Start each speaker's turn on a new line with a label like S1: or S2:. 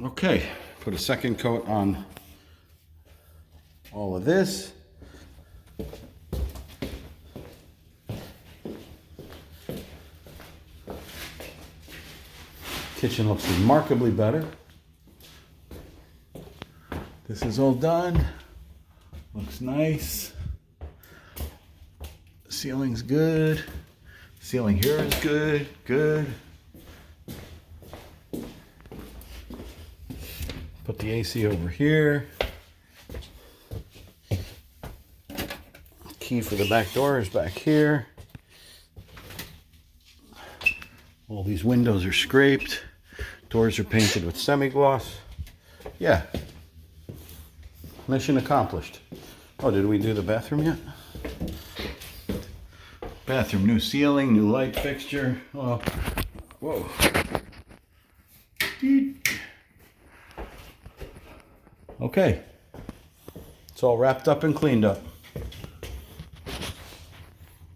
S1: Okay, put a second coat on all of this. Kitchen looks remarkably better. This is all done. Looks nice. Ceiling's good. Ceiling here is good. Good. Put the AC over here. Key for the back door is back here. All these windows are scraped. Doors are painted with semi-gloss. Yeah. Mission accomplished. Oh, did we do the bathroom yet? Bathroom, new ceiling, new light fixture. Oh, whoa. Okay. It's all wrapped up and cleaned up.